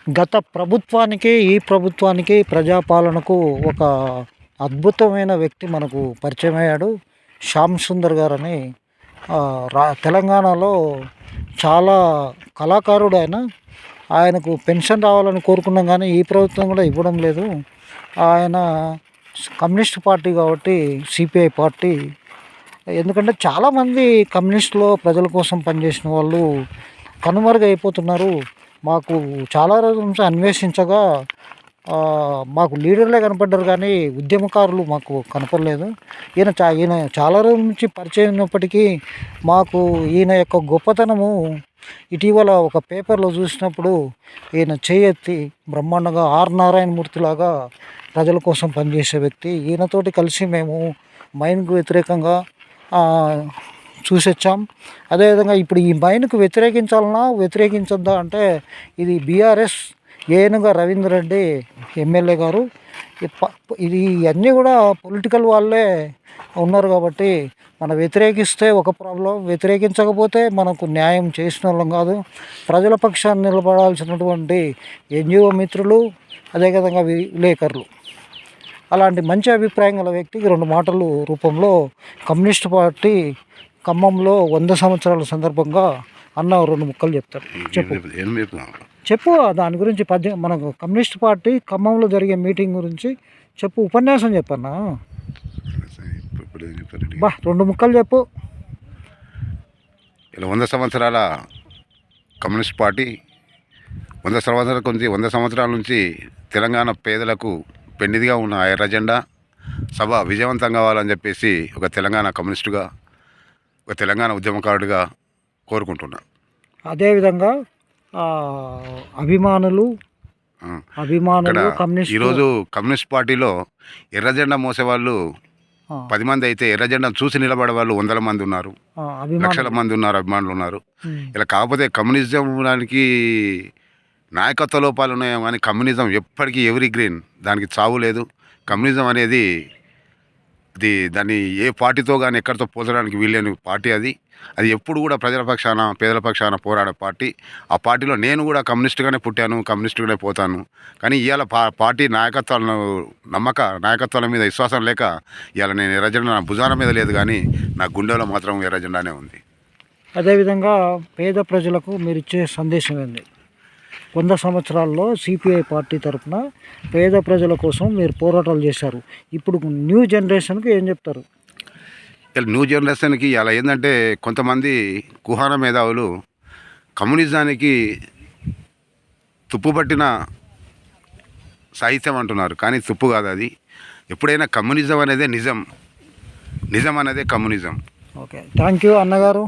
గత ప్రభుత్వానికి, ఈ ప్రభుత్వానికి, ప్రజాపాలనకు ఒక అద్భుతమైన వ్యక్తి మనకు పరిచయమయ్యాడు. శ్యామ్ సుందర్ గారని. తెలంగాణలో చాలా కళాకారుడు ఆయన. ఆయనకు పెన్షన్ రావాలని కోరుకున్నాం కానీ ఈ ప్రభుత్వం కూడా ఇవ్వడం లేదు. ఆయన కమ్యూనిస్ట్ పార్టీ కాబట్టి సిపిఐ పార్టీ. ఎందుకంటే చాలామంది కమ్యూనిస్టులో ప్రజల కోసం పనిచేసిన వాళ్ళు కనుమరుగైపోతున్నారు. మాకు చాలా రోజుల నుంచి అన్వేషించగా మాకు లీడర్లే కనపడ్డారు కానీ ఉద్యమకారులు మాకు కనపడలేదు. ఈయన చాలా రోజుల నుంచి పరిచయం ఉన్నప్పటికీ మాకు ఈయన యొక్క గొప్పతనము ఇటీవల ఒక పేపర్లో చూసినప్పుడు ఈయన చేయెత్తి బ్రహ్మాండంగా ఆర్ నారాయణమూర్తిలాగా ప్రజల కోసం పనిచేసే వ్యక్తి. ఈయనతోటి కలిసి మేము మైన్కు వ్యతిరేకంగా చూసొచ్చాం. అదేవిధంగా ఇప్పుడు ఈ మైన్కు వ్యతిరేకించొద్దా అంటే ఇది బీఆర్ఎస్ ఏనుగా రవీందర్ రెడ్డి ఎమ్మెల్యే గారు ఇది అన్నీ కూడా పొలిటికల్ వాళ్ళే ఉన్నారు కాబట్టి మనం వ్యతిరేకిస్తే ఒక ప్రాబ్లం, వ్యతిరేకించకపోతే మనకు న్యాయం చేసిన వాళ్ళం కాదు. ప్రజల పక్షాన్ని నిలబడాల్సినటువంటి ఎన్జిఓ మిత్రులు, అదేవిధంగా విలేకరులు, అలాంటి మంచి అభిప్రాయం గల వ్యక్తికి 2 మాటలు రూపంలో కమ్యూనిస్ట్ పార్టీ ఖమ్మంలో 100 సంవత్సరాల సందర్భంగా అన్న 2 ముక్కలు చెప్తారు. చెప్పు దాని గురించి. మనకు కమ్యూనిస్ట్ పార్టీ ఖమ్మంలో జరిగే మీటింగ్ గురించి చెప్పు, ఉపన్యాసం చెప్పన్నా. 2 ముక్కలు చెప్పు. ఇలా 100 సంవత్సరాల కమ్యూనిస్ట్ పార్టీ 100 సంవత్సరాల నుంచి తెలంగాణ పేదలకు పెన్నిదిగా ఉన్న ఎర్ర జెండా సభ విజయవంతం కావాలని చెప్పేసి ఒక తెలంగాణ కమ్యూనిస్టుగా, ఒక తెలంగాణ ఉద్యమకారుడిగా కోరుకుంటున్నా. అదేవిధంగా అభిమానులు ఈరోజు కమ్యూనిస్ట్ పార్టీలో ఎర్ర జెండా మోసేవాళ్ళు 10 మంది అయితే ఎర్ర జెండాను చూసి నిలబడే వాళ్ళు 100 మంది ఉన్నారు, లక్షల మంది ఉన్నారు, అభిమానులు ఉన్నారు. ఇలా కాకపోతే కమ్యూనిజంకి నాయకత్వ లోపాలు ఉన్నాయో కానీ కమ్యూనిజం ఎప్పటికీ ఎవరీ గ్రీన్, దానికి చావు లేదు. కమ్యూనిజం అనేది దాన్ని ఏ పార్టీతో కానీ ఎక్కడితో పోల్చడానికి వీల్లేని పార్టీ అది ఎప్పుడు కూడా ప్రజల పక్షాన, పేదల పక్షాన పోరాడే పార్టీ. ఆ పార్టీలో నేను కూడా కమ్యూనిస్టుగానే పుట్టాను, కమ్యూనిస్టుగానే పోతాను. కానీ ఇవాళ పార్టీ నాయకత్వాల మీద విశ్వాసం లేక ఇవాళ నేను ఎర్ర జెండా నా భుజాన మీద లేదు కానీ నా గుండెలో మాత్రం ఎర్ర జెండానే ఉంది. అదేవిధంగా పేద ప్రజలకు మీరు ఇచ్చే సందేశం ఏంది? 100 సంవత్సరాల్లో సిపిఐ పార్టీ తరఫున పేద ప్రజల కోసం మీరు పోరాటాలు చేశారు. ఇప్పుడు న్యూ జనరేషన్కి ఏం చెప్తారు? న్యూ జనరేషన్కి అలా ఏంటంటే కొంతమంది కుహాన మేధావులు కమ్యూనిజానికి తుప్పుపట్టిన సాహిత్యం అంటున్నారు. కానీ తుప్పు కాదు అది. ఎప్పుడైనా కమ్యూనిజం అనేదే నిజం, నిజం అనేదే కమ్యూనిజం. ఓకే, థ్యాంక్ యూ అన్నగారు.